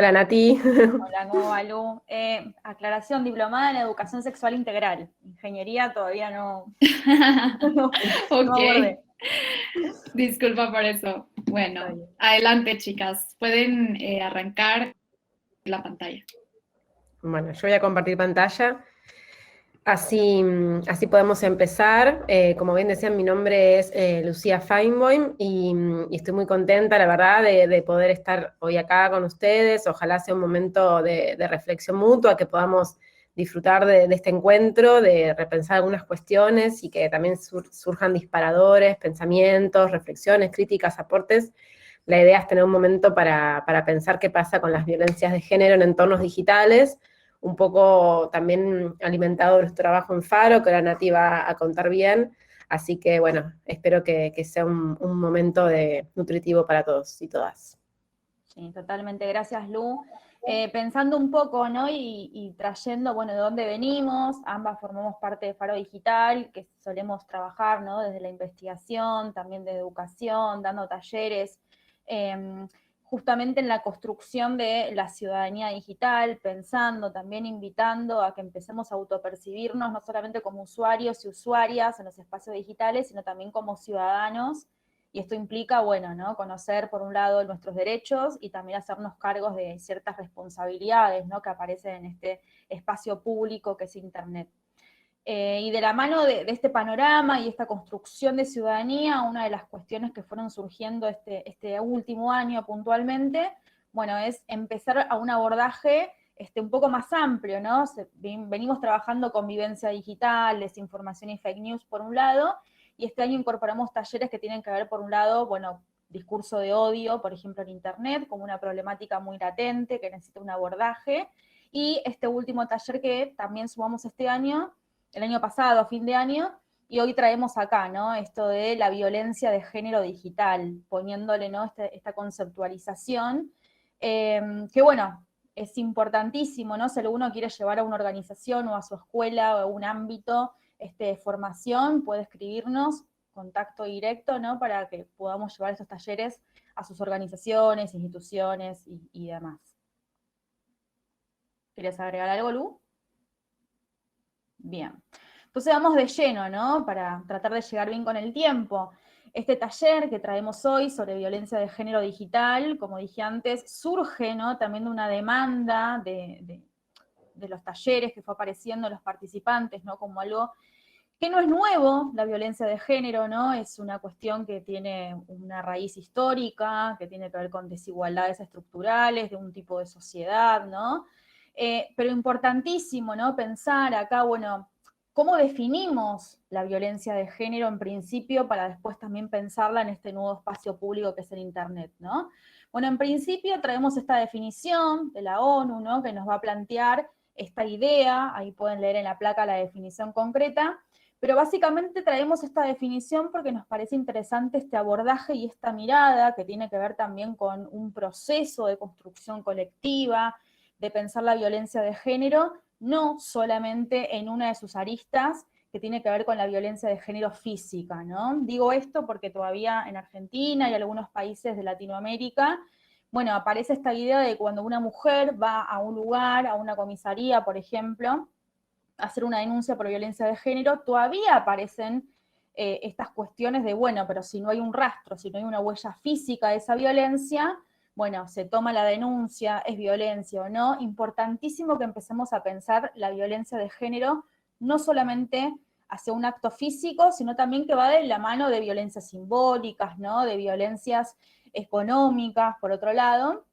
Hola Nati. Hola, ¿cómo va, Lu? Aclaración, diplomada en educación sexual integral. Ingeniería todavía no, no Ok, abordé. disculpa por eso. Está Bueno, bien. adelante chicas, pueden arrancar la pantalla. Bueno, yo voy a compartir pantalla. Así podemos empezar. Como bien decían, mi nombre es Lucía Feinboim y estoy muy contenta, la verdad, de poder estar hoy acá con ustedes. Ojalá sea un momento de reflexión mutua, que podamos disfrutar de este encuentro, de repensar algunas cuestiones y que también surjan disparadores, pensamientos, reflexiones, críticas, aportes. La idea es tener un momento para pensar qué pasa con las violencias de género en entornos digitales, un poco también alimentado de nuestro trabajo en Faro, que ahora Nati va a contar bien. Así que, bueno, espero que sea un momento nutritivo para todos y todas. Sí, totalmente. Gracias, Lu. Pensando un poco, ¿no? Y trayendo, bueno, de dónde venimos, ambas formamos parte de Faro Digital, que solemos trabajar, ¿no? Desde la investigación, también de educación, dando talleres, justamente en la construcción de la ciudadanía digital, pensando, también invitando a que empecemos a autopercibirnos, no solamente como usuarios y usuarias en los espacios digitales, sino también como ciudadanos. Y esto implica, bueno, ¿no? Conocer, por un lado, nuestros derechos y también hacernos cargos de ciertas responsabilidades, ¿no? Que aparecen en este espacio público que es Internet. Y de la mano de este panorama y esta construcción de ciudadanía, una de las cuestiones que fueron surgiendo este último año puntualmente, bueno, es empezar a un abordaje un poco más amplio, ¿no? Venimos trabajando con vivencia digital, desinformación y fake news por un lado, y este año incorporamos talleres que tienen que ver, por un lado, bueno, discurso de odio, por ejemplo, en Internet, como una problemática muy latente que necesita un abordaje, y este último taller que también sumamos este año, el año pasado, a fin de año, y hoy traemos acá, ¿no? Esto de la violencia de género digital, poniéndole, ¿no? Esta conceptualización, que bueno, es importantísimo, ¿no? Si alguno quiere llevar a una organización o a su escuela o a un ámbito de formación, puede escribirnos, contacto directo, ¿no? Para que podamos llevar estos talleres a sus organizaciones, instituciones y demás. ¿Querías agregar algo, Lu? Bien. Entonces vamos de lleno, ¿no? Para tratar de llegar bien con el tiempo. Este taller que traemos hoy sobre violencia de género digital, como dije antes, surge, ¿no? También de una demanda de los talleres que fue apareciendo en los participantes, ¿no? Como algo que no es nuevo, la violencia de género, ¿no? Es una cuestión que tiene una raíz histórica, que tiene que ver con desigualdades estructurales de un tipo de sociedad, ¿no? Pero importantísimo, ¿no? Pensar acá, bueno, ¿cómo definimos la violencia de género en principio para después también pensarla en este nuevo espacio público que es el Internet, ¿no? Bueno, en principio traemos esta definición de la ONU, ¿no? Que nos va a plantear esta idea, ahí pueden leer en la placa la definición concreta, pero básicamente traemos esta definición porque nos parece interesante este abordaje y esta mirada que tiene que ver también con un proceso de construcción colectiva, de pensar la violencia de género, no solamente en una de sus aristas, que tiene que ver con la violencia de género física, ¿no? Digo esto porque todavía en Argentina y algunos países de Latinoamérica, bueno, aparece esta idea de cuando una mujer va a un lugar, a una comisaría, por ejemplo, hacer una denuncia por violencia de género, todavía aparecen estas cuestiones de, bueno, pero si no hay un rastro, si no hay una huella física de esa violencia, bueno, se toma la denuncia, es violencia o no. Importantísimo que empecemos a pensar la violencia de género no solamente hacia un acto físico, sino también que va de la mano de violencias simbólicas, ¿no? De violencias económicas, por otro lado.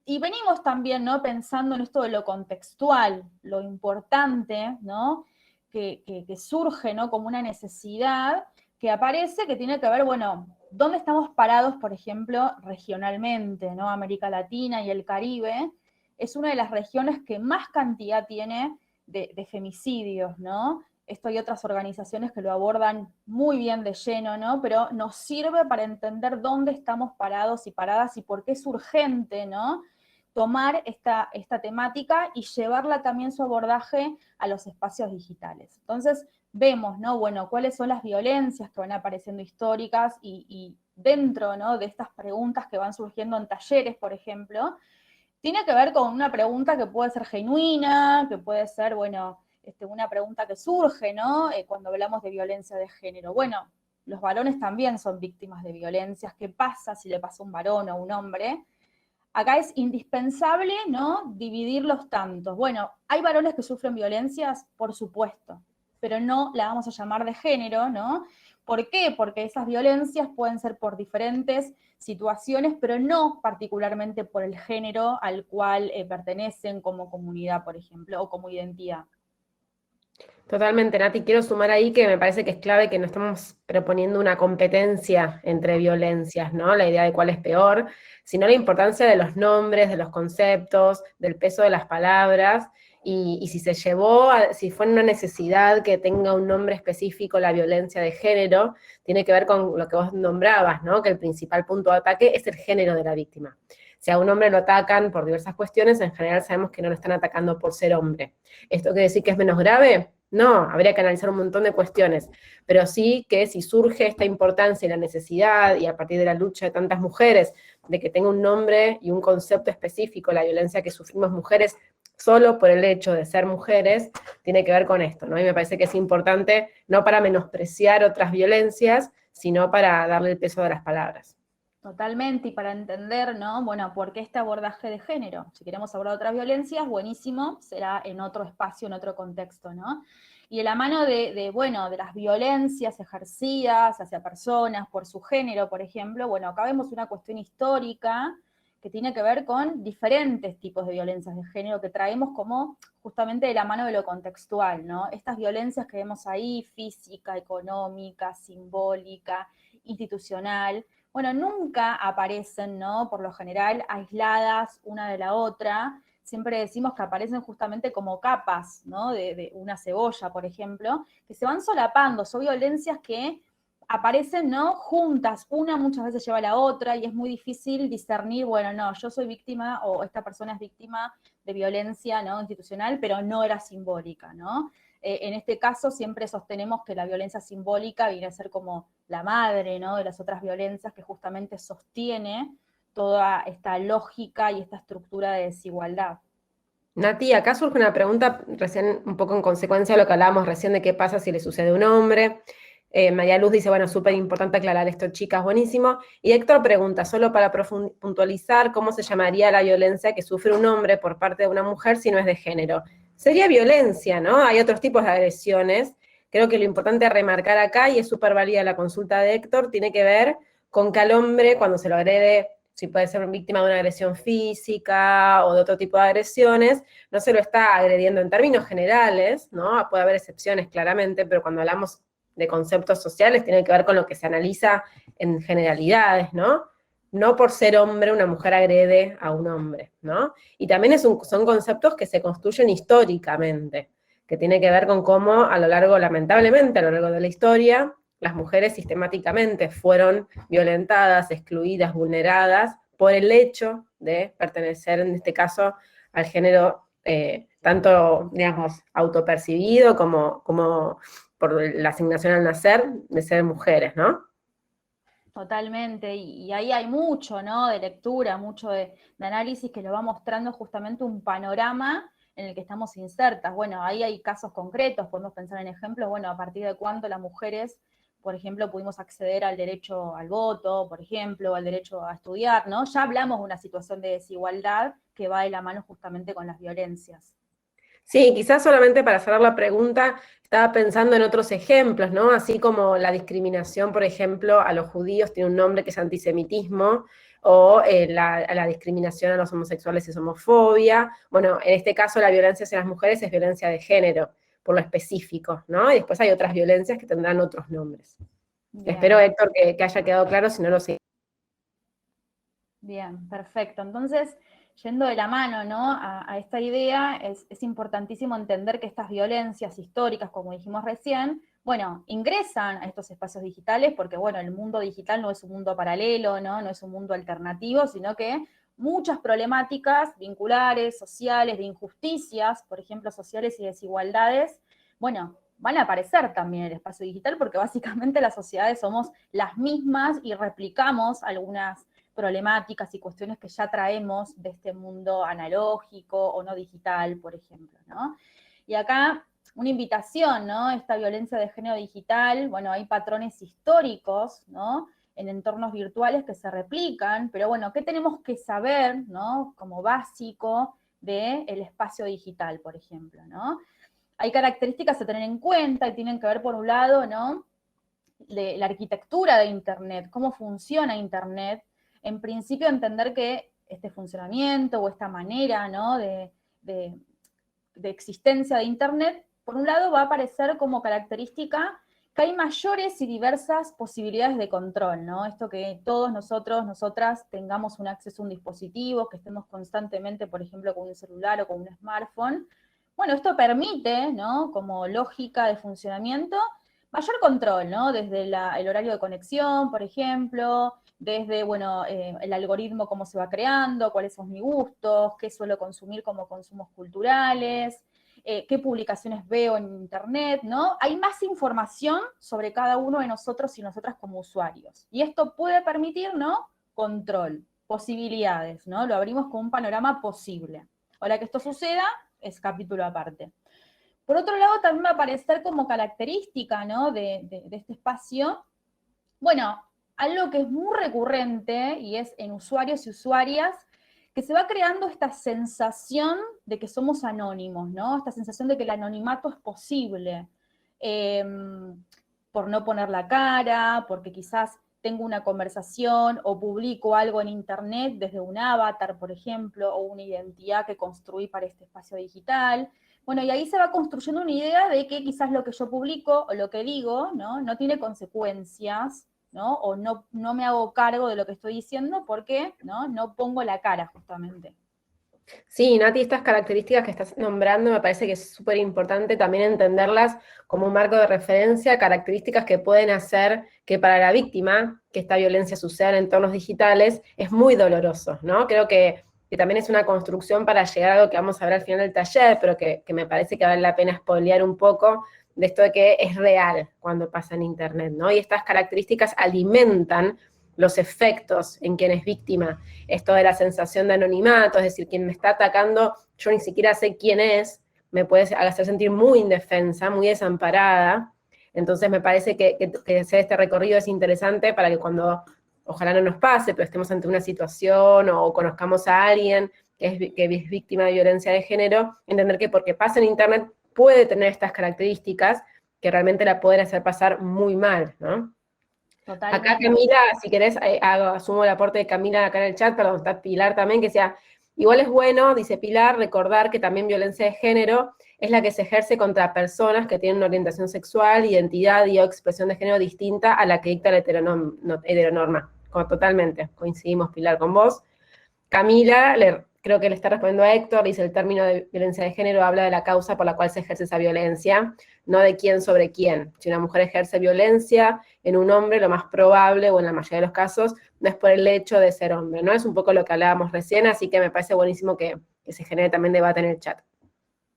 Y venimos también, ¿no? Pensando en esto de lo contextual, lo importante, ¿no? Que surge, ¿no? Como una necesidad que aparece, que tiene que ver, bueno, ¿dónde estamos parados, por ejemplo, regionalmente, ¿no? América Latina y el Caribe es una de las regiones que más cantidad tiene de femicidios, ¿no? Esto hay otras organizaciones que lo abordan muy bien de lleno, ¿no? Pero nos sirve para entender dónde estamos parados y paradas y por qué es urgente, ¿no? Tomar esta temática y llevarla también su abordaje a los espacios digitales. Entonces, vemos, ¿no? Bueno, cuáles son las violencias que van apareciendo históricas y dentro, ¿no? De estas preguntas que van surgiendo en talleres, por ejemplo, Tiene que ver con una pregunta que puede ser genuina, que puede ser, bueno, una pregunta que surge, ¿no? Cuando hablamos de violencia de género. Bueno, los varones también son víctimas de violencias. ¿Qué pasa si le pasa a un varón o a un hombre? Acá es indispensable, ¿no?, dividir los tantos. Bueno, ¿hay varones que sufren violencias? Por supuesto, pero no la vamos a llamar de género, ¿no? ¿Por qué? Porque esas violencias pueden ser por diferentes situaciones, pero no particularmente por el género al cual pertenecen como comunidad, por ejemplo, o como identidad. Totalmente, Nati. Quiero sumar ahí que me parece que es clave que no estamos proponiendo una competencia entre violencias, ¿no? La idea de cuál es peor, sino la importancia de los nombres, de los conceptos, del peso de las palabras, y si se llevó, si fue una necesidad que tenga un nombre específico la violencia de género, tiene que ver con lo que vos nombrabas, ¿no? Que el principal punto de ataque es el género de la víctima. Si a un hombre lo atacan por diversas cuestiones, en general sabemos que no lo están atacando por ser hombre. ¿Esto quiere decir que es menos grave? No, habría que analizar un montón de cuestiones, pero sí que si surge esta importancia y la necesidad, y a partir de la lucha de tantas mujeres, de que tenga un nombre y un concepto específico, la violencia que sufrimos mujeres solo por el hecho de ser mujeres, tiene que ver con esto, ¿no? Y me parece que es importante, no para menospreciar otras violencias, sino para darle el peso de las palabras. Totalmente, y para entender, ¿no? Bueno, ¿por qué este abordaje de género? Si queremos abordar otras violencias, buenísimo, será en otro espacio, en otro contexto, ¿no? Y de la mano bueno, de las violencias ejercidas hacia personas por su género, por ejemplo, bueno, acá vemos una cuestión histórica que tiene que ver con diferentes tipos de violencias de género que traemos como justamente de la mano de lo contextual, ¿no? Estas violencias que vemos ahí, física, económica, simbólica, institucional, bueno, nunca aparecen, ¿no?, por lo general, aisladas una de la otra. Siempre decimos que aparecen justamente como capas, ¿no?, de una cebolla, por ejemplo, que se van solapando. Son violencias que aparecen, ¿no?, juntas. Una muchas veces lleva a la otra y es muy difícil discernir, bueno, no, yo soy víctima o esta persona es víctima de violencia, ¿no?, institucional, pero no era simbólica, ¿no? En este caso siempre sostenemos que la violencia simbólica viene a ser como la madre, ¿no?, de las otras violencias, que justamente sostiene toda esta lógica y esta estructura de desigualdad. Nati, acá surge una pregunta recién un poco en consecuencia de lo que hablábamos recién de qué pasa si le sucede a un hombre. María Luz dice, bueno, súper importante aclarar esto, chicas, buenísimo. Y Héctor pregunta, solo para puntualizar, ¿cómo se llamaría la violencia que sufre un hombre por parte de una mujer si no es de género? Sería violencia, ¿no? Hay otros tipos de agresiones. Creo que lo importante a remarcar acá, y es súper válida la consulta de Héctor, tiene que ver con que al hombre, cuando se lo agrede, si puede ser víctima de una agresión física o de otro tipo de agresiones, no se lo está agrediendo en términos generales, ¿no? Puede haber excepciones claramente, pero cuando hablamos de conceptos sociales tiene que ver con lo que se analiza en generalidades, ¿no? No por ser hombre una mujer agrede a un hombre, ¿no? Y también son conceptos que se construyen históricamente, que tiene que ver con cómo a lo largo, lamentablemente, a lo largo de la historia, las mujeres sistemáticamente fueron violentadas, excluidas, vulneradas por el hecho de pertenecer, en este caso, al género tanto, digamos, autopercibido como por la asignación al nacer de ser mujeres, ¿no? Totalmente, y ahí hay mucho, ¿no?, de lectura, mucho de análisis que lo va mostrando justamente un panorama en el que estamos insertas. Bueno, ahí hay casos concretos, podemos pensar en ejemplos, bueno, a partir de cuándo las mujeres, por ejemplo, pudimos acceder al derecho al voto, por ejemplo, al derecho a estudiar, ¿no? Ya hablamos de una situación de desigualdad que va de la mano justamente con las violencias. Sí, quizás solamente para cerrar la pregunta, estaba pensando en otros ejemplos, ¿no? Así como la discriminación, por ejemplo, a los judíos tiene un nombre que es antisemitismo, o la discriminación a los homosexuales es homofobia. Bueno, en este caso la violencia hacia las mujeres es violencia de género, por lo específico, ¿no? Y después hay otras violencias que tendrán otros nombres. Espero, Bien. Héctor, que haya quedado claro, si no lo sé. Bien, perfecto. Entonces, yendo de la mano, ¿no?, a esta idea, es importantísimo entender que estas violencias históricas, como dijimos recién, bueno, ingresan a estos espacios digitales porque, bueno, el mundo digital no es un mundo paralelo, ¿no? No es un mundo alternativo, sino que muchas problemáticas vinculares, sociales, de injusticias, por ejemplo, sociales y desigualdades, bueno, van a aparecer también en el espacio digital porque básicamente las sociedades somos las mismas y replicamos algunas problemáticas y cuestiones que ya traemos de este mundo analógico o no digital, por ejemplo, ¿no? Y acá una invitación, ¿no? Esta violencia de género digital, bueno, hay patrones históricos, ¿no? En entornos virtuales que se replican, pero bueno, ¿qué tenemos que saber, ¿no? Como básico del espacio digital, por ejemplo, ¿no? Hay características a tener en cuenta y tienen que ver, por un lado, ¿no? De la arquitectura de Internet, cómo funciona Internet. En principio, entender que este funcionamiento o esta manera, ¿no? de existencia de Internet, por un lado va a aparecer como característica que hay mayores y diversas posibilidades de control, ¿no? Esto que todos nosotros, nosotras tengamos un acceso a un dispositivo, que estemos constantemente, por ejemplo, con un celular o con un smartphone. Bueno, esto permite, ¿no? Como lógica de funcionamiento, mayor control, ¿no? Desde el horario de conexión, por ejemplo, desde, bueno, el algoritmo, cómo se va creando, cuáles son mis gustos, qué suelo consumir como consumos culturales, qué publicaciones veo en Internet, ¿no? Hay más información sobre cada uno de nosotros y nosotras como usuarios. Y esto puede permitir, ¿no? Control, posibilidades, ¿no? Lo abrimos como un panorama posible. Ahora que esto suceda, es capítulo aparte. Por otro lado, también va a aparecer como característica, ¿no? de este espacio, bueno, algo que es muy recurrente y es en usuarios y usuarias, que se va creando esta sensación de que somos anónimos, ¿no? Esta sensación de que el anonimato es posible, por no poner la cara, porque quizás tengo una conversación o publico algo en internet desde un avatar, por ejemplo, o una identidad que construí para este espacio digital. Bueno, y ahí se va construyendo una idea de que quizás lo que yo publico o lo que digo, ¿no? No tiene consecuencias, ¿no? O no me hago cargo de lo que estoy diciendo porque, ¿no? No pongo la cara, justamente. Sí, Nati, estas características que estás nombrando me parece que es súper importante también entenderlas como un marco de referencia, características que pueden hacer que para la víctima, que esta violencia suceda en entornos digitales, es muy doloroso, ¿no? Creo que también es una construcción para llegar a algo que vamos a ver al final del taller, pero que me parece que vale la pena spoilear un poco de esto de que es real cuando pasa en Internet, ¿no? Y estas características alimentan los efectos en quien es víctima, esto de la sensación de anonimato, es decir, quien me está atacando, yo ni siquiera sé quién es, me puede hacer sentir muy indefensa, muy desamparada. Entonces me parece que hacer este recorrido es interesante para que cuando, ojalá no nos pase, pero estemos ante una situación o conozcamos a alguien que es víctima de violencia de género, entender que porque pasa en Internet puede tener estas características que realmente la pueden hacer pasar muy mal, ¿no? Totalmente. Acá Camila, si querés, asumo el aporte de Camila acá en el chat, perdón, está Pilar también, que decía, igual es bueno, dice Pilar, recordar que también violencia de género es la que se ejerce contra personas que tienen una orientación sexual, identidad y o expresión de género distinta a la que dicta la heteronorma. Totalmente, coincidimos Pilar con vos. Camila, creo que le está respondiendo a Héctor, dice el término de violencia de género habla de la causa por la cual se ejerce esa violencia, no de quién sobre quién. Si una mujer ejerce violencia en un hombre, lo más probable, o en la mayoría de los casos, no es por el hecho de ser hombre, ¿no? Es un poco lo que hablábamos recién, así que me parece buenísimo que se genere también debate en el chat.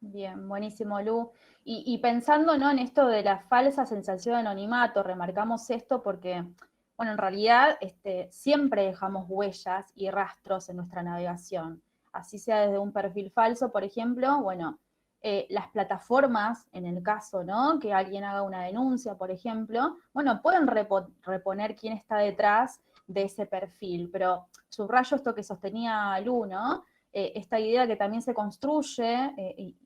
Bien, buenísimo, Lu. Y pensando, ¿no? En esto de la falsa sensación de anonimato, remarcamos esto porque, bueno, en realidad siempre dejamos huellas y rastros en nuestra navegación. Así sea desde un perfil falso, por ejemplo, bueno, las plataformas, en el caso, ¿no? Que alguien haga una denuncia, por ejemplo, bueno, pueden reponer quién está detrás de ese perfil, pero subrayo esto que sostenía Lu, ¿no? Esta idea que también se construye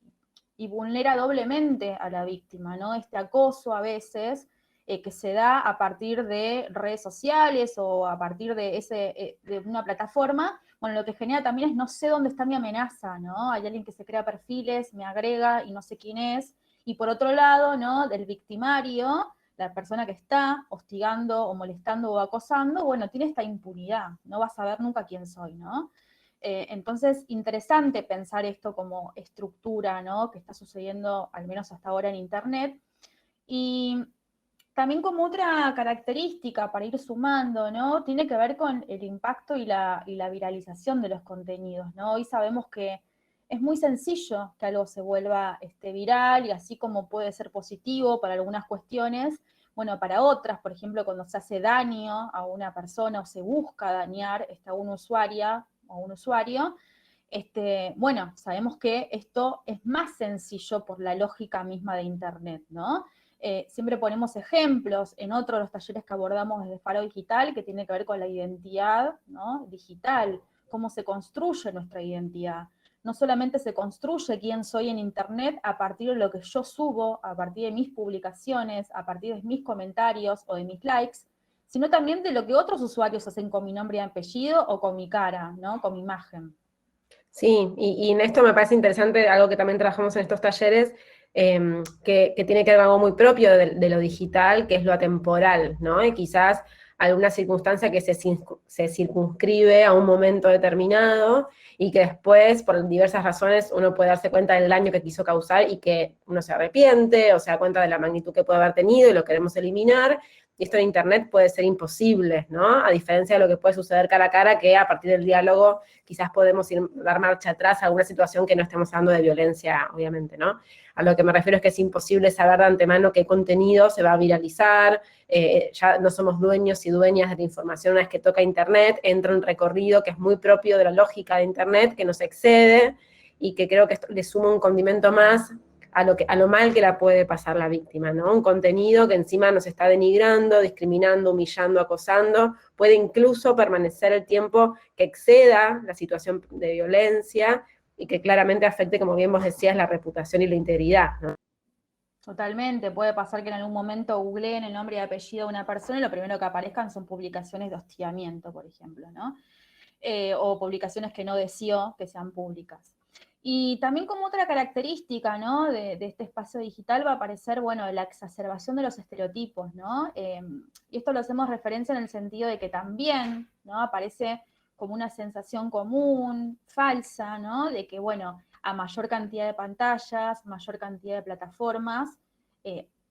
y vulnera doblemente a la víctima, ¿no? Este acoso a veces que se da a partir de redes sociales o a partir de una plataforma, bueno, lo que genera también es no sé dónde está mi amenaza, ¿no? Hay alguien que se crea perfiles, me agrega y no sé quién es, y por otro lado, ¿no? Del victimario, la persona que está hostigando o molestando o acosando, bueno, tiene esta impunidad, no va a saber nunca quién soy, ¿no? Entonces, interesante pensar esto como estructura, ¿no? Que está sucediendo, al menos hasta ahora en Internet. Y también como otra característica para ir sumando, ¿no? Tiene que ver con el impacto y la viralización de los contenidos, ¿no? Hoy sabemos que es muy sencillo que algo se vuelva viral y así como puede ser positivo para algunas cuestiones, Bueno, para otras, por ejemplo, cuando se hace daño a una persona o se busca dañar a una usuaria o un usuario, bueno, sabemos que esto es más sencillo por la lógica misma de Internet, ¿no? Siempre ponemos ejemplos en otro de los talleres que abordamos desde Faro Digital, que tiene que ver con la identidad, ¿no?, digital, cómo se construye nuestra identidad. No solamente se construye quién soy en Internet a partir de lo que yo subo, a partir de mis publicaciones, a partir de mis comentarios o de mis likes, sino también de lo que otros usuarios hacen con mi nombre y apellido o con mi cara, ¿no?, con mi imagen. Sí, y en esto me parece interesante algo que también trabajamos en estos talleres, que tiene que ver con algo muy propio de lo digital, que es lo atemporal, ¿no? Y quizás alguna circunstancia que se circunscribe a un momento determinado y que después, por diversas razones, uno puede darse cuenta del daño que quiso causar y que uno se arrepiente o se da cuenta de la magnitud que puede haber tenido y lo queremos eliminar. Y esto en Internet puede ser imposible, ¿no? A diferencia de lo que puede suceder cara a cara, que a partir del diálogo quizás podemos dar marcha atrás a alguna situación que no estemos hablando de violencia, obviamente, ¿no? A lo que me refiero es que es imposible saber de antemano qué contenido se va a viralizar, ya no somos dueños y dueñas de la información una vez que toca Internet, entra un recorrido que es muy propio de la lógica de Internet, que nos excede, y que creo que esto le suma un condimento más a lo mal que la puede pasar la víctima, ¿no? Un contenido que encima nos está denigrando, discriminando, humillando, acosando, puede incluso permanecer el tiempo que exceda la situación de violencia y que claramente afecte, como bien vos decías, la reputación y la integridad, ¿no? Totalmente, puede pasar que en algún momento googleen el nombre y apellido de una persona y lo primero que aparezcan son publicaciones de hostigamiento, por ejemplo, ¿no? O publicaciones que no deseó que sean públicas. Y también como otra característica, ¿no?, de este espacio digital va a aparecer, bueno, la exacerbación de los estereotipos, ¿no? Y esto lo hacemos referencia en el sentido de que también, ¿no?, aparece como una sensación común, falsa, ¿no?, de que, bueno, a mayor cantidad de pantallas, mayor cantidad de plataformas,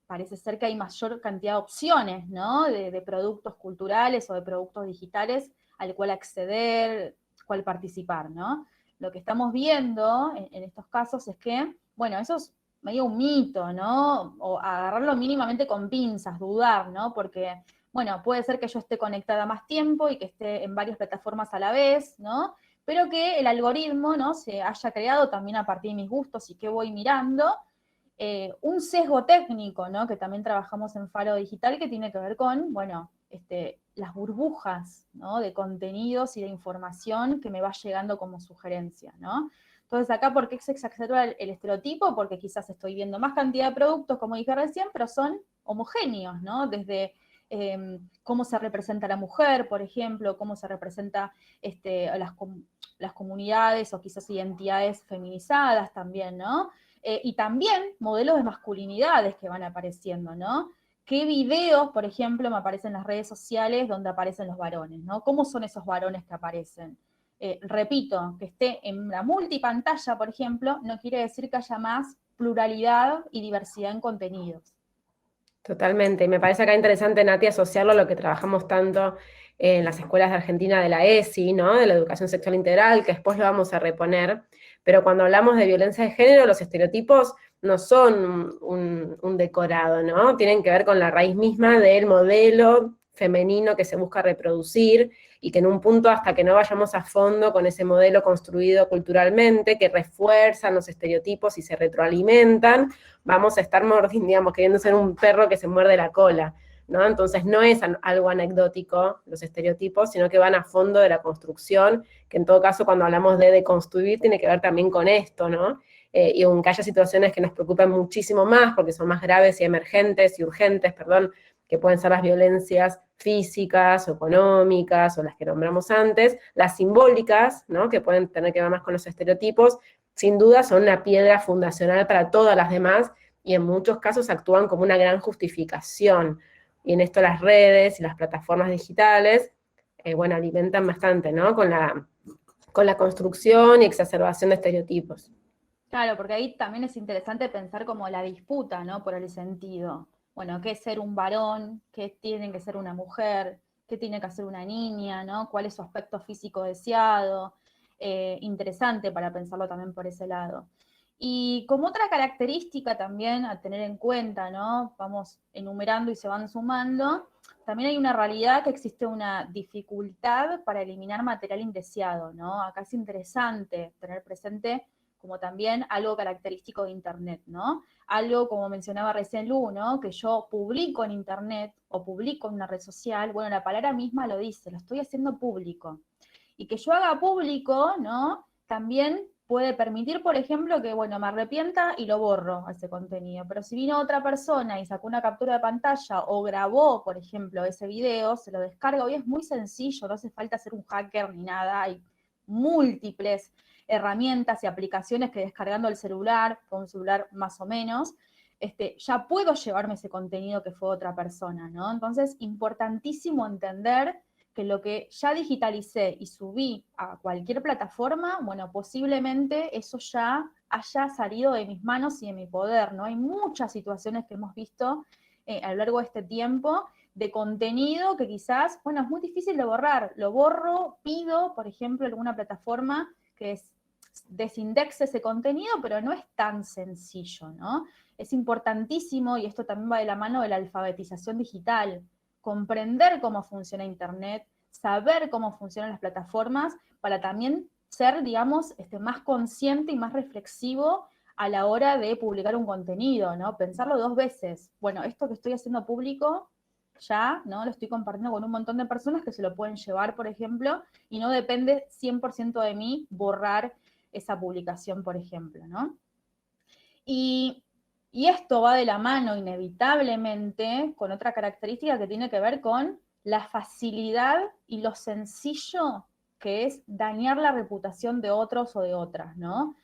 parece ser que hay mayor cantidad de opciones, ¿no?, de productos culturales o de productos digitales al cual acceder, cual participar, ¿no? Lo que estamos viendo en estos casos es que, bueno, eso es medio un mito, ¿no? O agarrarlo mínimamente con pinzas, dudar, ¿no? Porque, bueno, puede ser que yo esté conectada más tiempo y que esté en varias plataformas a la vez, ¿no? Pero que el algoritmo, ¿no?, se haya creado también a partir de mis gustos y qué voy mirando. Un sesgo técnico, ¿no?, que también trabajamos en Faro Digital, que tiene que ver con, bueno, las burbujas, ¿no?, de contenidos y de información que me va llegando como sugerencia, ¿no? Entonces acá, ¿por qué se exacerba el estereotipo? Porque quizás estoy viendo más cantidad de productos, como dije recién, pero son homogéneos, ¿no? Desde cómo se representa la mujer, por ejemplo, cómo se representa las comunidades o quizás identidades feminizadas también, ¿no? Y también modelos de masculinidades que van apareciendo, ¿no? ¿Qué videos, por ejemplo, me aparecen en las redes sociales donde aparecen los varones, ¿no? ¿Cómo son esos varones que aparecen? Repito, que esté en la multipantalla, por ejemplo, no quiere decir que haya más pluralidad y diversidad en contenidos. Totalmente, y me parece acá interesante, Nati, asociarlo a lo que trabajamos tanto en las escuelas de Argentina de la ESI, ¿no?, de la educación sexual integral, que después lo vamos a reponer, pero cuando hablamos de violencia de género, los estereotipos no son un decorado, ¿no? Tienen que ver con la raíz misma del modelo femenino que se busca reproducir, y que en un punto, hasta que no vayamos a fondo con ese modelo construido culturalmente, que refuerzan los estereotipos y se retroalimentan, vamos a estar, digamos, queriendo ser un perro que se muerde la cola, ¿no? Entonces no es algo anecdótico los estereotipos, sino que van a fondo de la construcción, que en todo caso cuando hablamos de deconstruir tiene que ver también con esto, ¿no? Y aunque haya situaciones que nos preocupan muchísimo más, porque son más graves y emergentes y urgentes, perdón, que pueden ser las violencias físicas o económicas o las que nombramos antes, las simbólicas, ¿no?, que pueden tener que ver más con los estereotipos, sin duda son una piedra fundacional para todas las demás, y en muchos casos actúan como una gran justificación. Y en esto las redes y las plataformas digitales, bueno, alimentan bastante, ¿no?, con la construcción y exacerbación de estereotipos. Claro, porque ahí también es interesante pensar como la disputa, ¿no?, por el sentido. Bueno, ¿qué es ser un varón? ¿Qué tiene que ser una mujer? ¿Qué tiene que hacer una niña? ¿No? ¿Cuál es su aspecto físico deseado? Interesante para pensarlo también por ese lado. Y como otra característica también a tener en cuenta, ¿no? Vamos enumerando y se van sumando, también hay una realidad que existe una dificultad para eliminar material indeseado, ¿no? Acá es interesante tener presente como también algo característico de Internet, ¿no? Algo, como mencionaba recién Lu, ¿no? Que yo publico en Internet o publico en una red social, bueno, la palabra misma lo dice, lo estoy haciendo público. Y que yo haga público, ¿no? También puede permitir, por ejemplo, que, bueno, me arrepienta y lo borro a ese contenido. Pero si vino otra persona y sacó una captura de pantalla o grabó, por ejemplo, ese video, se lo descarga. Hoy es muy sencillo, no hace falta ser un hacker ni nada. Hay múltiples herramientas y aplicaciones que descargando el celular, con un celular más o menos, ya puedo llevarme ese contenido que fue otra persona, ¿no? Entonces, importantísimo entender que lo que ya digitalicé y subí a cualquier plataforma, bueno, posiblemente eso ya haya salido de mis manos y de mi poder, ¿no? Hay muchas situaciones que hemos visto a lo largo de este tiempo de contenido que quizás, bueno, es muy difícil de borrar. Lo borro, pido, por ejemplo, alguna plataforma que desindexe ese contenido, pero no es tan sencillo, ¿no? Es importantísimo, y esto también va de la mano de la alfabetización digital, comprender cómo funciona Internet, saber cómo funcionan las plataformas, para también ser, digamos, más consciente y más reflexivo a la hora de publicar un contenido, ¿no? Pensarlo 2 veces. Bueno, esto que estoy haciendo público, ya, ¿no? Lo estoy compartiendo con un montón de personas que se lo pueden llevar, por ejemplo, y no depende 100% de mí borrar esa publicación, por ejemplo, ¿no? Y esto va de la mano inevitablemente con otra característica que tiene que ver con la facilidad y lo sencillo que es dañar la reputación de otros o de otras, ¿no?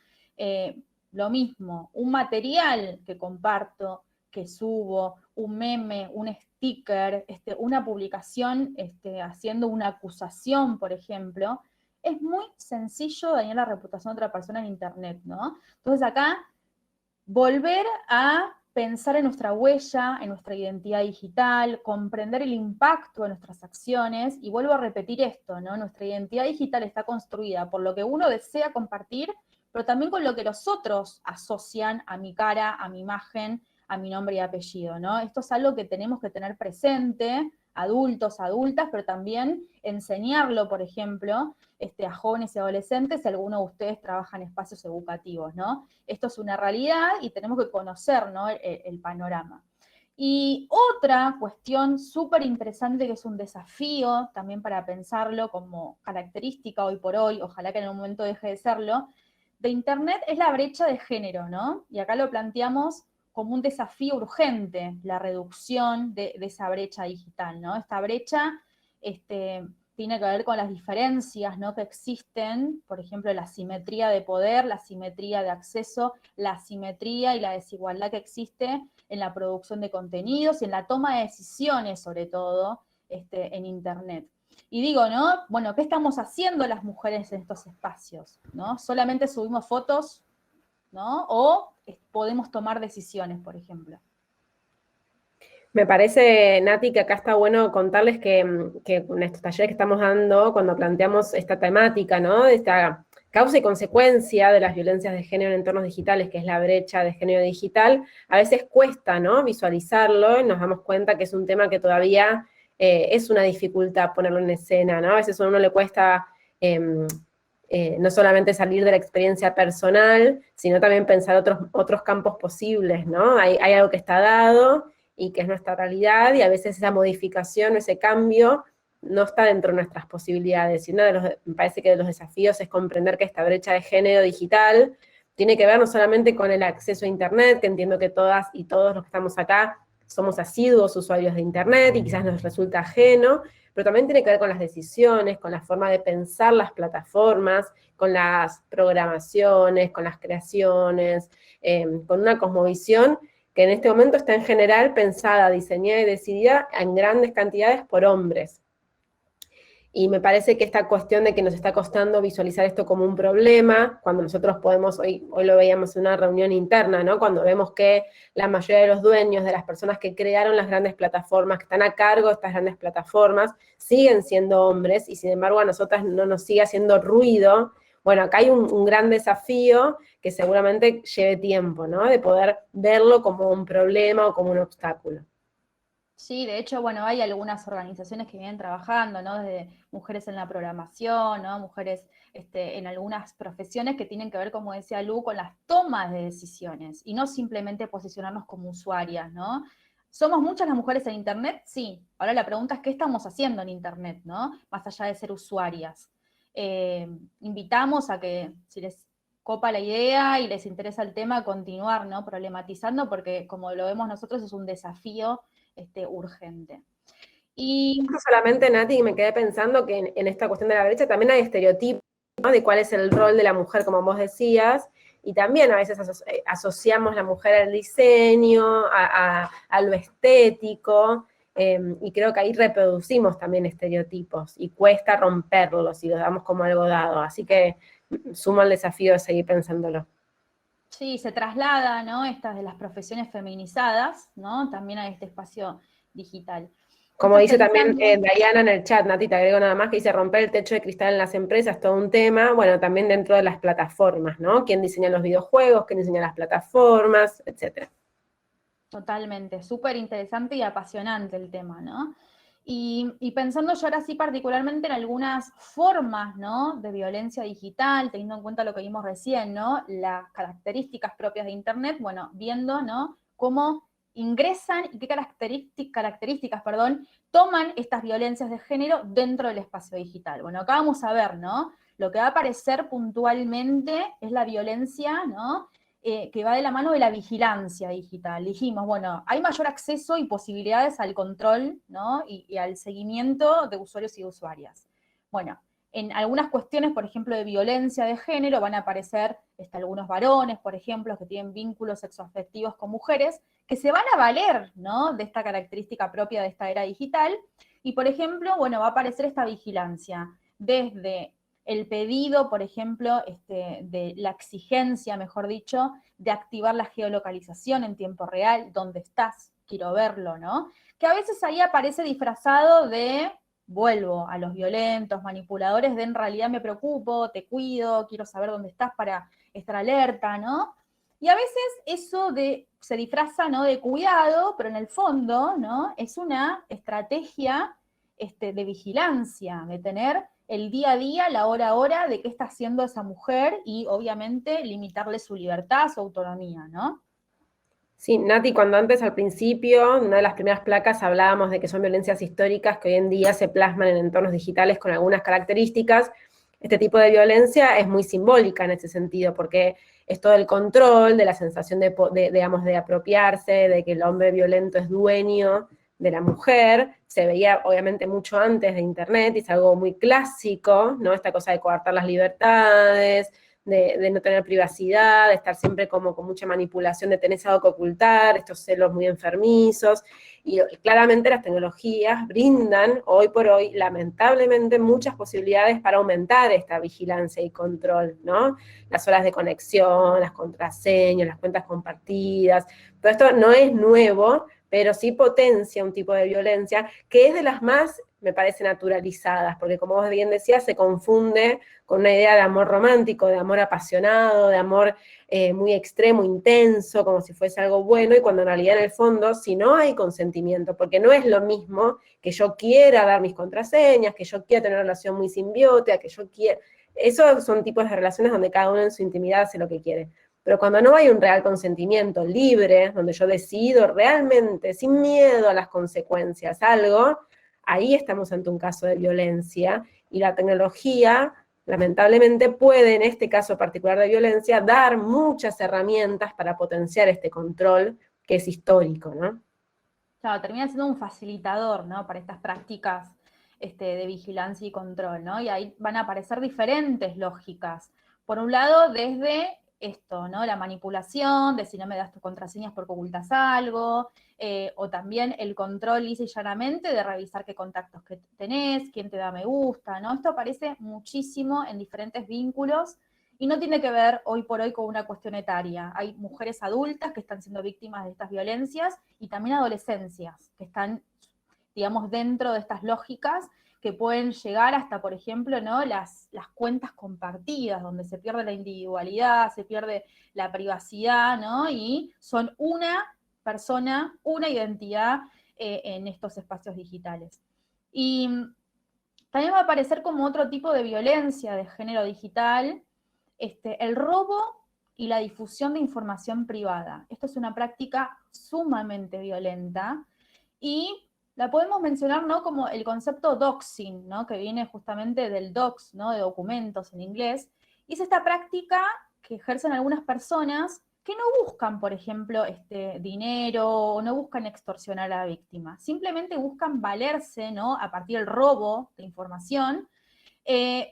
Lo mismo, un material que comparto, que subo, un meme, un sticker, una publicación haciendo una acusación, por ejemplo, es muy sencillo dañar la reputación de otra persona en Internet, ¿no? Entonces acá volver a pensar en nuestra huella, en nuestra identidad digital, comprender el impacto de nuestras acciones, y vuelvo a repetir esto, ¿no? Nuestra identidad digital está construida por lo que uno desea compartir, pero también con lo que los otros asocian a mi cara, a mi imagen, a mi nombre y apellido, ¿no? Esto es algo que tenemos que tener presente, adultos, adultas, pero también enseñarlo, por ejemplo, a jóvenes y adolescentes, si alguno de ustedes trabaja en espacios educativos, ¿no? Esto es una realidad y tenemos que conocer, ¿no? el panorama. Y otra cuestión súper interesante, que es un desafío también para pensarlo como característica hoy por hoy, ojalá que en un momento deje de serlo, de Internet, es la brecha de género, ¿no? Y acá lo planteamos como un desafío urgente, la reducción de esa brecha digital, ¿no? Esta brecha tiene que ver con las diferencias, ¿no? que existen, por ejemplo, la asimetría de poder, la asimetría de acceso, la asimetría y la desigualdad que existe en la producción de contenidos y en la toma de decisiones, sobre todo, en Internet. Y digo, ¿no? Bueno, ¿qué estamos haciendo las mujeres en estos espacios? ¿No? ¿Solamente subimos fotos, ¿no? O podemos tomar decisiones, por ejemplo. Me parece, Nati, que acá está bueno contarles que en estos talleres que estamos dando, cuando planteamos esta temática, ¿no? Esta causa y consecuencia de las violencias de género en entornos digitales, que es la brecha de género digital, a veces cuesta, ¿no? Visualizarlo, y nos damos cuenta que es un tema que todavía es una dificultad ponerlo en escena, ¿no? A veces a uno le cuesta no solamente salir de la experiencia personal, sino también pensar otros campos posibles, ¿no? Hay algo que está dado y que es nuestra realidad, y a veces esa modificación, ese cambio, no está dentro de nuestras posibilidades. Y me parece que de los desafíos es comprender que esta brecha de género digital tiene que ver no solamente con el acceso a Internet, que entiendo que todas y todos los que estamos acá somos asiduos usuarios de Internet y quizás nos resulta ajeno, pero también tiene que ver con las decisiones, con la forma de pensar las plataformas, con las programaciones, con las creaciones, con una cosmovisión que en este momento está en general pensada, diseñada y decidida en grandes cantidades por hombres. Y me parece que esta cuestión de que nos está costando visualizar esto como un problema, cuando nosotros podemos, hoy lo veíamos en una reunión interna, ¿no? Cuando vemos que la mayoría de los dueños, de las personas que crearon las grandes plataformas, que están a cargo de estas grandes plataformas, siguen siendo hombres, y sin embargo a nosotras no nos sigue haciendo ruido bueno, acá hay un gran desafío que seguramente lleve tiempo, ¿no? De poder verlo como un problema o como un obstáculo. Sí, de hecho, bueno, hay algunas organizaciones que vienen trabajando, ¿no? Desde mujeres en la programación, ¿no? Mujeres en algunas profesiones que tienen que ver, como decía Lu, con las tomas de decisiones y no simplemente posicionarnos como usuarias, ¿no? ¿Somos muchas las mujeres en Internet? Sí. Ahora la pregunta es qué estamos haciendo en Internet, ¿no? Más allá de ser usuarias. Invitamos a que, si les copa la idea y les interesa el tema, continuar, ¿no? Problematizando, porque como lo vemos nosotros es un desafío urgente. Y No solamente, Nati, me quedé pensando que en esta cuestión de la brecha también hay estereotipos, ¿no? De cuál es el rol de la mujer, como vos decías, y también a veces asociamos la mujer al diseño, a lo estético, y creo que ahí reproducimos también estereotipos, y cuesta romperlos, y los damos como algo dado, así que sumo el desafío de seguir pensándolo. sí, se traslada, ¿no? Estas de las profesiones feminizadas, ¿no? También a este espacio digital. Como Entonces, dice también pensando, Diana en el chat, Nati, te agrego nada más, que dice romper el techo de cristal en las empresas, todo un tema, bueno, también dentro de las plataformas, ¿no? ¿Quién diseña los videojuegos? ¿Quién diseña las plataformas? Etcétera. totalmente, súper interesante y apasionante el tema, ¿no? Y pensando yo ahora sí particularmente en algunas formas, ¿no? De violencia digital, teniendo en cuenta lo que vimos recién, ¿no? Las características propias de Internet, bueno, viendo, ¿no? Cómo ingresan y qué características, perdón, toman estas violencias de género dentro del espacio digital. Bueno, acá vamos a ver, ¿no? Lo que va a aparecer puntualmente es la violencia, ¿no? Que va de la mano de la vigilancia digital. Dijimos, bueno, hay mayor acceso y posibilidades al control, ¿no? y al seguimiento de usuarios y de usuarias. Bueno, en algunas cuestiones, por ejemplo, de violencia de género, van a aparecer algunos varones, por ejemplo, que tienen vínculos sexoafectivos con mujeres, que se van a valer, ¿no? De esta característica propia de esta era digital. Y, por ejemplo, bueno, va a aparecer esta vigilancia desde el pedido, por ejemplo, de la exigencia, mejor dicho, de activar la geolocalización en tiempo real, dónde estás, quiero verlo, ¿no? Que a veces ahí aparece disfrazado de, vuelvo a los violentos, manipuladores, de en realidad me preocupo, te cuido, quiero saber dónde estás para estar alerta, ¿no? Y a veces eso se disfraza, ¿no? De cuidado, pero en el fondo, ¿no? Es una estrategia de vigilancia, de tener el día a día, la hora a hora, de qué está haciendo esa mujer y obviamente limitarle su libertad, su autonomía, ¿no? Sí, Nati, cuando antes al principio, en una de las primeras placas hablábamos de que son violencias históricas que hoy en día se plasman en entornos digitales con algunas características, este tipo de violencia es muy simbólica en ese sentido, porque es todo el control de la sensación digamos, de apropiarse, de que el hombre violento es dueño de la mujer, se veía obviamente mucho antes de Internet, y es algo muy clásico, ¿no? Esta cosa de coartar las libertades, de no tener privacidad, de estar siempre como con mucha manipulación, de tener algo que ocultar, estos celos muy enfermizos, y claramente las tecnologías brindan hoy por hoy, lamentablemente, muchas posibilidades para aumentar esta vigilancia y control, ¿no? Las horas de conexión, las contraseñas, las cuentas compartidas, todo esto no es nuevo, pero sí potencia un tipo de violencia que es de las más, me parece, naturalizadas, porque como vos bien decías, se confunde con una idea de amor romántico, de amor apasionado, de amor muy extremo, intenso, como si fuese algo bueno, y cuando en realidad en el fondo, si no hay consentimiento, porque no es lo mismo que yo quiera dar mis contraseñas, que yo quiera tener una relación muy simbiótica, que yo quiera... Esos son tipos de relaciones donde cada uno en su intimidad hace lo que quiere. Pero cuando no hay un real consentimiento libre, donde yo decido realmente, sin miedo a las consecuencias, algo, ahí estamos ante un caso de violencia, y la tecnología, lamentablemente, puede, en este caso particular de violencia, dar muchas herramientas para potenciar este control que es histórico, ¿no? Claro, termina siendo un facilitador, ¿no? Para estas prácticas de vigilancia y control, ¿no? Y ahí van a aparecer diferentes lógicas. Por un lado, desde esto, ¿no? La manipulación, de si no me das tus contraseñas porque ocultas algo, o también el control lisa y llanamente de revisar qué contactos que tenés, quién te da me gusta, ¿no? Esto aparece muchísimo en diferentes vínculos y no tiene que ver hoy por hoy con una cuestión etaria. Hay mujeres adultas que están siendo víctimas de estas violencias y también adolescencias que están, digamos, dentro de estas lógicas que pueden llegar hasta, por ejemplo, ¿no? las cuentas compartidas, donde se pierde la individualidad, se pierde la privacidad, ¿no? Y son una persona, una identidad en estos espacios digitales. Y también va a aparecer como otro tipo de violencia de género digital, el robo y la difusión de información privada. Esto es una práctica sumamente violenta y la podemos mencionar, ¿no? Como el concepto doxing, ¿no? Que viene justamente del docs, ¿no? De documentos en inglés, y es esta práctica que ejercen algunas personas que no buscan, por ejemplo, dinero, o no buscan extorsionar a la víctima, simplemente buscan valerse, ¿no? A partir del robo de información,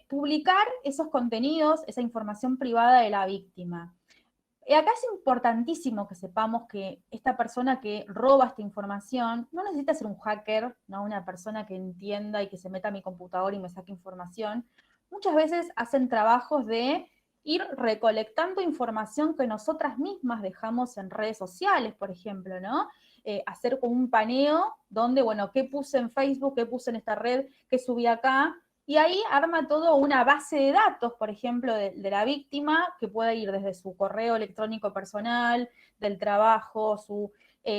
publicar esos contenidos, esa información privada de la víctima. Acá es importantísimo que sepamos que esta persona que roba esta información no necesita ser un hacker, ¿no? Una persona que entienda y que se meta a mi computador y me saque información. Muchas veces hacen trabajos de ir recolectando información que nosotras mismas dejamos en redes sociales, por ejemplo, ¿no? Hacer un paneo donde, bueno, qué puse en Facebook, qué puse en esta red, qué subí acá, y ahí arma todo una base de datos, por ejemplo, de la víctima, que puede ir desde su correo electrónico personal, del trabajo, su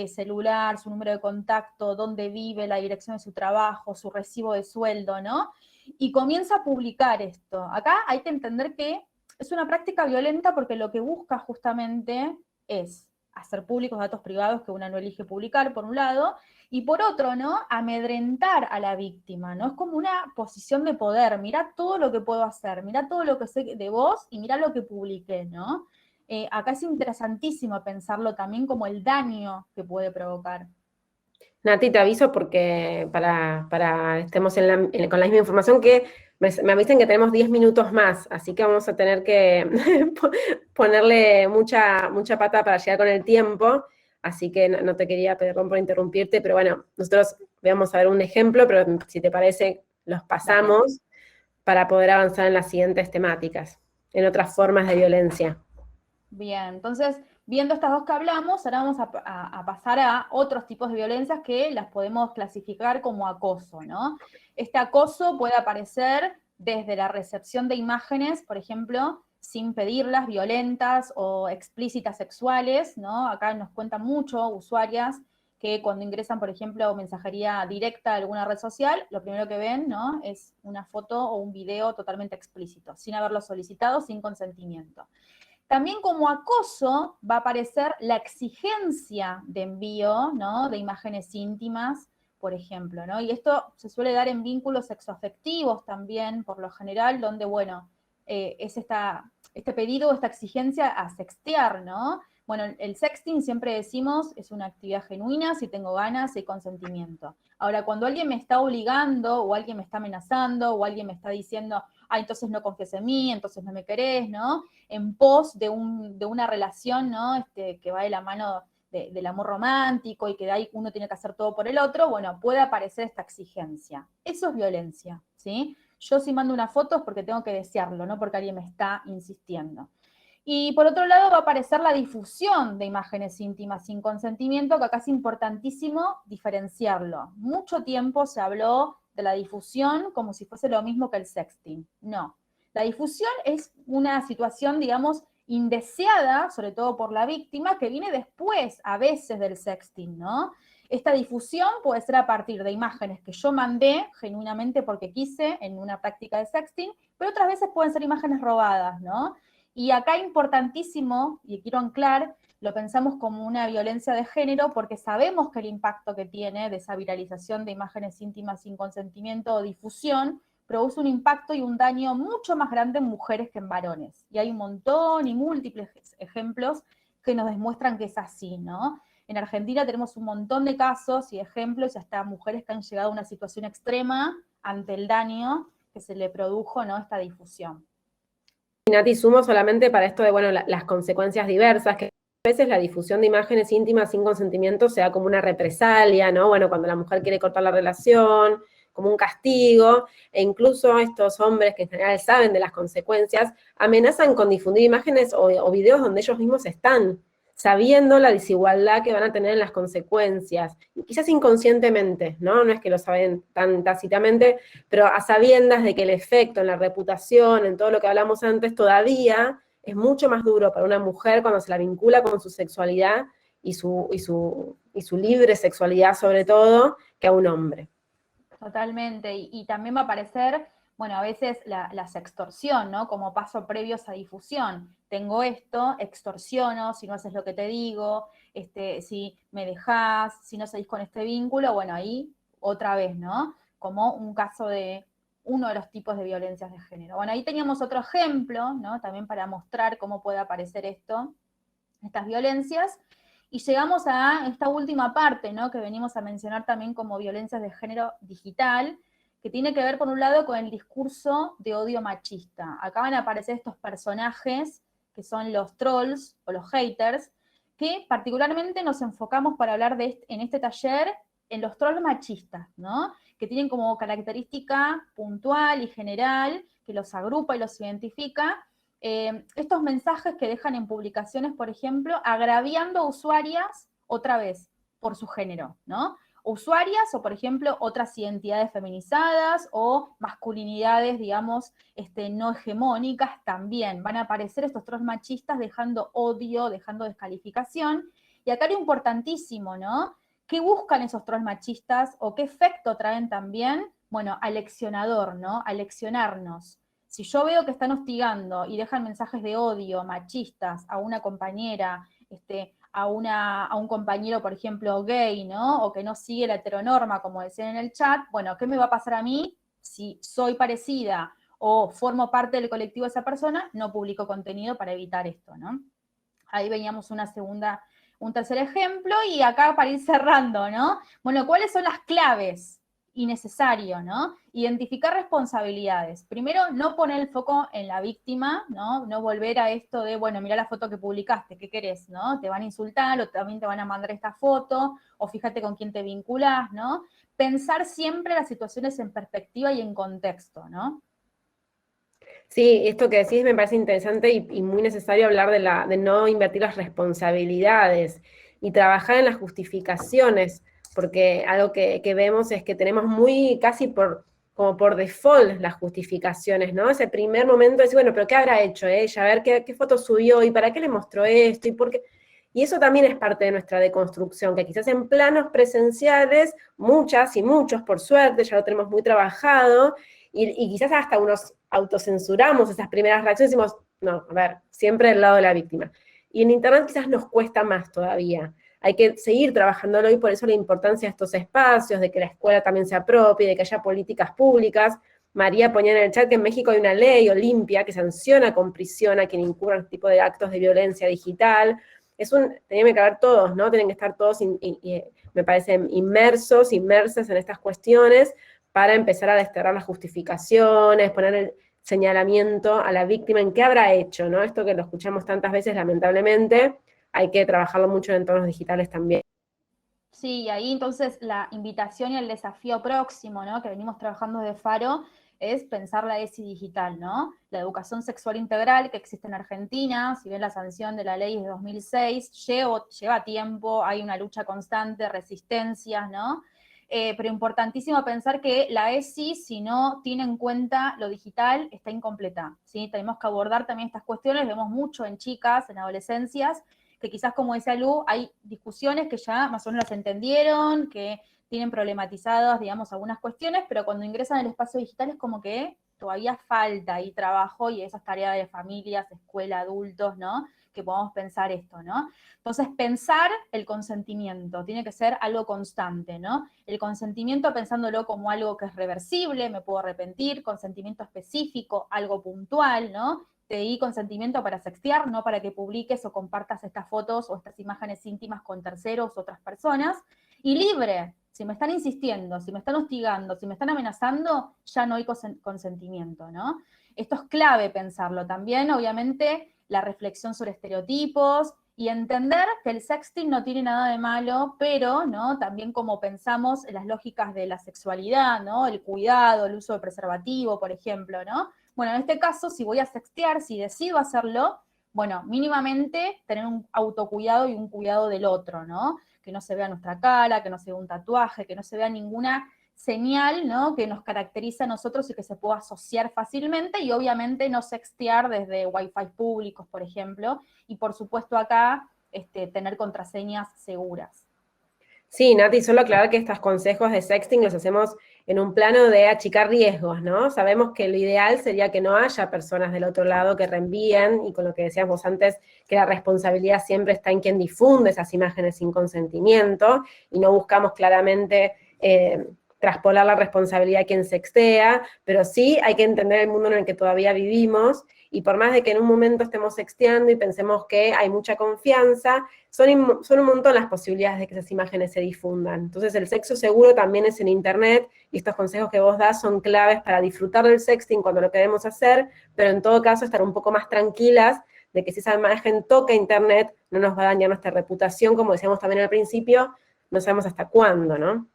celular, su número de contacto, dónde vive, la dirección de su trabajo, su recibo de sueldo, ¿no? Y comienza a publicar esto. Acá hay que entender que es una práctica violenta porque lo que busca justamente es hacer públicos datos privados que una no elige publicar, por un lado, y por otro, ¿no? Amedrentar a la víctima, ¿no? Es como una posición de poder, mirá todo lo que puedo hacer, mirá todo lo que sé de vos y mirá lo que publiqué, ¿no? Acá es interesantísimo pensarlo también como el daño que puede provocar. Nati, te aviso porque estemos con la misma información que me avisan que tenemos 10 minutos más, así que vamos a tener que ponerle mucha pata para llegar con el tiempo, así que no te quería, perdón por interrumpirte, pero bueno, nosotros vamos a ver un ejemplo, pero si te parece, los pasamos para poder avanzar en las siguientes temáticas, en otras formas de violencia. Bien, entonces, viendo estas dos que hablamos, ahora vamos a pasar a otros tipos de violencias que las podemos clasificar como acoso, ¿no? Este acoso puede aparecer desde la recepción de imágenes, por ejemplo, sin pedirlas, violentas o explícitas sexuales, ¿no? Acá nos cuentan mucho usuarias que cuando ingresan, por ejemplo, mensajería directa a alguna red social, lo primero que ven, ¿no? Es una foto o un video totalmente explícito, sin haberlo solicitado, sin consentimiento. También como acoso va a aparecer la exigencia de envío, ¿no? De imágenes íntimas, por ejemplo, ¿no? Y esto se suele dar en vínculos sexoafectivos también, por lo general, donde, bueno, es este pedido, esta exigencia a sextear, ¿no? Bueno, el sexting siempre decimos es una actividad genuina, si tengo ganas y consentimiento. Ahora, cuando alguien me está obligando, o alguien me está amenazando, o alguien me está diciendo, entonces no confías en mí, entonces no me querés, ¿no? En pos de una relación, ¿no? Que va de la mano del amor romántico y que de ahí uno tiene que hacer todo por el otro, bueno, puede aparecer esta exigencia. Eso es violencia, ¿sí? Yo si mando una foto es porque tengo que desearlo, no porque alguien me está insistiendo. Y por otro lado va a aparecer la difusión de imágenes íntimas sin consentimiento, que acá es importantísimo diferenciarlo. Mucho tiempo se habló de la difusión como si fuese lo mismo que el sexting. No. La difusión es una situación, digamos, indeseada, sobre todo por la víctima, que viene después, a veces, del sexting, ¿no? Esta difusión puede ser a partir de imágenes que yo mandé genuinamente porque quise en una práctica de sexting, pero otras veces pueden ser imágenes robadas, ¿no? Y acá importantísimo, y quiero anclar, lo pensamos como una violencia de género porque sabemos que el impacto que tiene de esa viralización de imágenes íntimas sin consentimiento o difusión produce un impacto y un daño mucho más grande en mujeres que en varones. Y hay un montón y múltiples ejemplos que nos demuestran que es así, ¿no? En Argentina tenemos un montón de casos y ejemplos y hasta mujeres que han llegado a una situación extrema ante el daño que se le produjo, ¿no? Esta difusión. Y Nati, sumo solamente para esto de, bueno, las consecuencias diversas, que a veces la difusión de imágenes íntimas sin consentimiento se da como una represalia, ¿no? Bueno, cuando la mujer quiere cortar la relación, como un castigo, e incluso estos hombres que en general saben de las consecuencias, amenazan con difundir imágenes o videos donde ellos mismos están sabiendo la desigualdad que van a tener en las consecuencias, y quizás inconscientemente, ¿no? No es que lo saben tan tácitamente, pero a sabiendas de que el efecto en la reputación, en todo lo que hablamos antes, todavía es mucho más duro para una mujer cuando se la vincula con su sexualidad y su libre sexualidad sobre todo, que a un hombre. Totalmente, y también va a aparecer, bueno, a veces la sextorsión, ¿no? Como paso previos a difusión. Tengo esto, extorsiono, si no haces lo que te digo, si me dejás, si no seguís con este vínculo, bueno, ahí otra vez, ¿no? Como un caso de uno de los tipos de violencias de género. Bueno, ahí teníamos otro ejemplo, ¿no? También para mostrar cómo puede aparecer esto, estas violencias. Y llegamos a esta última parte, ¿no? Que venimos a mencionar también como violencias de género digital, que tiene que ver, por un lado, con el discurso de odio machista. Acá van a aparecer estos personajes, que son los trolls o los haters, que particularmente nos enfocamos para hablar en este taller en los trolls machistas, ¿no? Que tienen como característica puntual y general, que los agrupa y los identifica, estos mensajes que dejan en publicaciones, por ejemplo, agraviando a usuarias otra vez por su género, ¿no? Usuarias o, por ejemplo, otras identidades feminizadas o masculinidades, digamos, no hegemónicas también. Van a aparecer estos trolls machistas dejando odio, dejando descalificación. Y acá lo importantísimo, ¿no? ¿Qué buscan esos trolls machistas o qué efecto traen también? Bueno, aleccionador, ¿no? Aleccionarnos. Si yo veo que están hostigando y dejan mensajes de odio machistas a una compañera, a un compañero, por ejemplo, gay, ¿no? O que no sigue la heteronorma, como decían en el chat, bueno, ¿qué me va a pasar a mí si soy parecida o formo parte del colectivo de esa persona? No publico contenido para evitar esto, ¿no? Ahí veíamos un tercer ejemplo, y acá para ir cerrando, ¿no? Bueno, ¿cuáles son las claves? Y necesario, ¿no? Identificar responsabilidades. Primero, no poner el foco en la víctima, ¿no? No volver a esto de, bueno, mira la foto que publicaste, ¿qué querés, no? Te van a insultar, o también te van a mandar esta foto, o fíjate con quién te vinculás, ¿no? Pensar siempre las situaciones en perspectiva y en contexto, ¿no? Sí, esto que decís me parece interesante y muy necesario hablar de no invertir las responsabilidades y trabajar en las justificaciones, porque algo que vemos es que tenemos muy casi como por default las justificaciones, ¿no? Ese primer momento de decir, bueno, pero ¿qué habrá hecho ella? A ver qué foto subió y para qué le mostró esto y por qué. Y eso también es parte de nuestra deconstrucción, que quizás en planos presenciales, muchas y muchos, por suerte, ya lo tenemos muy trabajado, y quizás hasta unos autocensuramos esas primeras reacciones y decimos, no, a ver, siempre del lado de la víctima. Y en Internet quizás nos cuesta más todavía. Hay que seguir trabajándolo, y por eso la importancia de estos espacios, de que la escuela también se apropie, de que haya políticas públicas. María ponía en el chat que en México hay una ley, Olimpia, que sanciona con prisión a quien incurra en este tipo de actos de violencia digital. Tenían que haber todos, ¿no? Tienen que estar todos, me parece, inmersas en estas cuestiones, para empezar a desterrar las justificaciones, poner el señalamiento a la víctima en qué habrá hecho, ¿no? Esto que lo escuchamos tantas veces, lamentablemente, hay que trabajarlo mucho en entornos digitales también. Sí, y ahí entonces la invitación y el desafío próximo, ¿no? Que venimos trabajando de Faro, es pensar la ESI digital, ¿no? La educación sexual integral que existe en Argentina, si bien la sanción de la ley es de 2006, lleva tiempo, hay una lucha constante, resistencias, ¿no? Pero importantísimo pensar que la ESI, si no tiene en cuenta lo digital, está incompleta, ¿sí? Tenemos que abordar también estas cuestiones, vemos mucho en chicas, en adolescencias, que quizás, como decía Lu, hay discusiones que ya más o menos las entendieron, que tienen problematizadas, digamos, algunas cuestiones, pero cuando ingresan al espacio digital es como que todavía falta ahí trabajo y esas tareas de familias, escuela, adultos, ¿no? Que podamos pensar esto, ¿no? Entonces, pensar el consentimiento tiene que ser algo constante, ¿no? El consentimiento pensándolo como algo que es reversible, me puedo arrepentir, consentimiento específico, algo puntual, ¿no? Te di consentimiento para sextear, no para que publiques o compartas estas fotos o estas imágenes íntimas con terceros o otras personas. Y libre, si me están insistiendo, si me están hostigando, si me están amenazando, ya no hay consentimiento, ¿no? Esto es clave pensarlo. También, obviamente, la reflexión sobre estereotipos y entender que el sexting no tiene nada de malo, pero, ¿no? También como pensamos en las lógicas de la sexualidad, ¿no? El cuidado, el uso de preservativo, por ejemplo, ¿no? Bueno, en este caso, si voy a sextear, si decido hacerlo, Bueno, mínimamente tener un autocuidado y un cuidado del otro, ¿no? Que no se vea nuestra cara, que no se vea un tatuaje, que no se vea ninguna señal, ¿no? Que nos caracteriza a nosotros y que se pueda asociar fácilmente, y obviamente no sextear desde Wi-Fi públicos, por ejemplo, y por supuesto acá tener contraseñas seguras. Sí, Nati, solo aclarar que estos consejos de sexting los hacemos en un plano de achicar riesgos, ¿no? Sabemos que lo ideal sería que no haya personas del otro lado que reenvíen, y con lo que decíamos antes, que la responsabilidad siempre está en quien difunde esas imágenes sin consentimiento, y no buscamos claramente traspolar la responsabilidad a quien sextea, pero sí hay que entender el mundo en el que todavía vivimos, y por más de que en un momento estemos sexteando y pensemos que hay mucha confianza, son un montón las posibilidades de que esas imágenes se difundan. Entonces el sexo seguro también es en internet, y estos consejos que vos das son claves para disfrutar del sexting cuando lo queremos hacer, pero en todo caso estar un poco más tranquilas de que si esa imagen toca internet, no nos va a dañar nuestra reputación, como decíamos también al principio, no sabemos hasta cuándo, ¿no?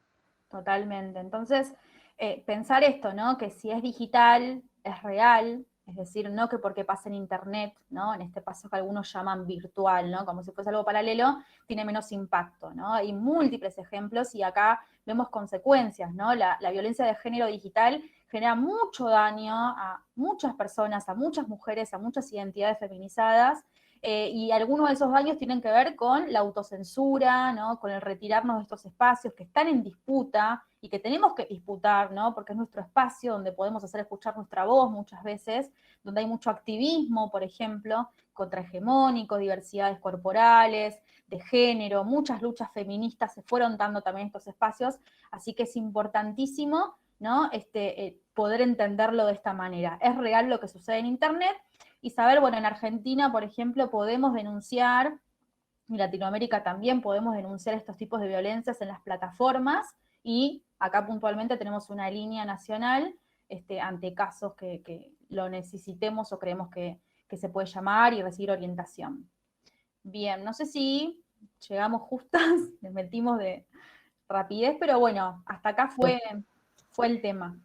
Totalmente. Entonces, pensar esto, ¿no? Que si es digital, es real, es decir, no que porque pasa en internet, ¿no? En este paso que algunos llaman virtual, ¿no? Como si fuese algo paralelo, tiene menos impacto, ¿no? Hay múltiples ejemplos y acá vemos consecuencias, ¿no? La violencia de género digital genera mucho daño a muchas personas, a muchas mujeres, a muchas identidades feminizadas, y algunos de esos daños tienen que ver con la autocensura, ¿no? Con el retirarnos de estos espacios que están en disputa y que tenemos que disputar, ¿no? Porque es nuestro espacio donde podemos hacer escuchar nuestra voz muchas veces, donde hay mucho activismo, por ejemplo, contrahegemónico, diversidades corporales, de género, muchas luchas feministas se fueron dando también estos espacios, así que es importantísimo, ¿no? Poder entenderlo de esta manera. Es real lo que sucede en Internet, y saber, bueno, en Argentina, por ejemplo, podemos denunciar, en Latinoamérica también podemos denunciar estos tipos de violencias en las plataformas, y acá puntualmente tenemos una línea nacional ante casos que lo necesitemos o creemos que se puede llamar y recibir orientación. Bien, no sé si llegamos justas, les metimos de rapidez, pero bueno, hasta acá fue el tema.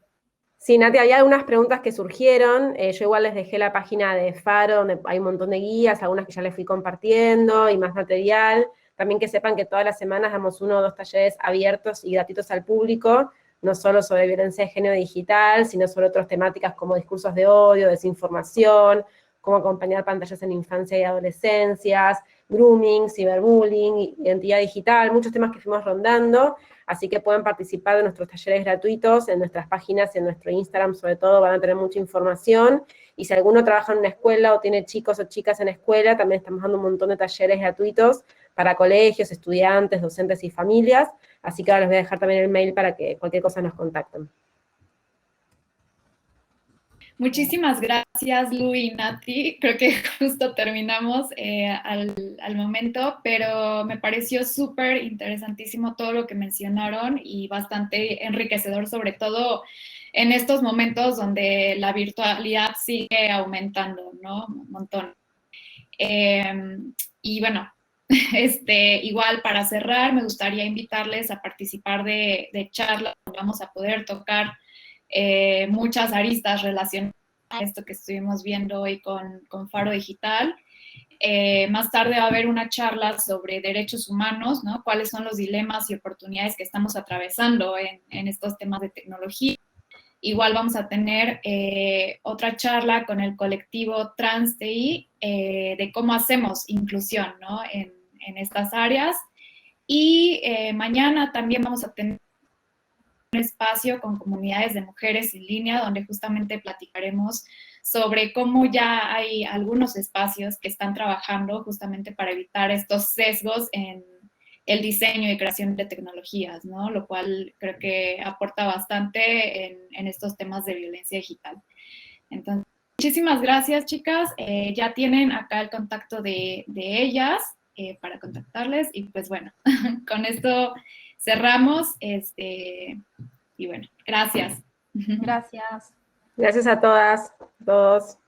Sí, Nati, había algunas preguntas que surgieron. Yo igual les dejé la página de Faro, donde hay un montón de guías, algunas que ya les fui compartiendo y más material. También que sepan que todas las semanas damos 1 o 2 talleres abiertos y gratuitos al público, no solo sobre violencia de género digital, sino sobre otras temáticas como discursos de odio, desinformación, cómo acompañar pantallas en infancia y adolescencias, grooming, ciberbullying, identidad digital, muchos temas que fuimos rondando. Así que pueden participar de nuestros talleres gratuitos en nuestras páginas y en nuestro Instagram, sobre todo, van a tener mucha información. Y si alguno trabaja en una escuela o tiene chicos o chicas en escuela, también estamos dando un montón de talleres gratuitos para colegios, estudiantes, docentes y familias. Así que ahora les voy a dejar también el mail para que cualquier cosa nos contacten. Muchísimas gracias, Lu y Nati. Creo que justo terminamos al momento, pero me pareció súper interesantísimo todo lo que mencionaron y bastante enriquecedor, sobre todo en estos momentos donde la virtualidad sigue aumentando, ¿no? Un montón. Y bueno, igual para cerrar, me gustaría invitarles a participar de charlas donde vamos a poder tocar muchas aristas relacionadas a esto que estuvimos viendo hoy con Faro Digital. Más tarde va a haber una charla sobre derechos humanos, ¿no? Cuáles son los dilemas y oportunidades que estamos atravesando en estos temas de tecnología. Igual vamos a tener otra charla con el colectivo TransTI de cómo hacemos inclusión, ¿no? en estas áreas. Y mañana también vamos a tener un espacio con comunidades de mujeres en línea, donde justamente platicaremos sobre cómo ya hay algunos espacios que están trabajando justamente para evitar estos sesgos en el diseño y creación de tecnologías, ¿no? Lo cual creo que aporta bastante en estos temas de violencia digital. Entonces, muchísimas gracias, chicas. Ya tienen acá el contacto de ellas para contactarles. Y pues bueno, con esto cerramos. Y bueno, gracias. Gracias. Gracias a todas, todos.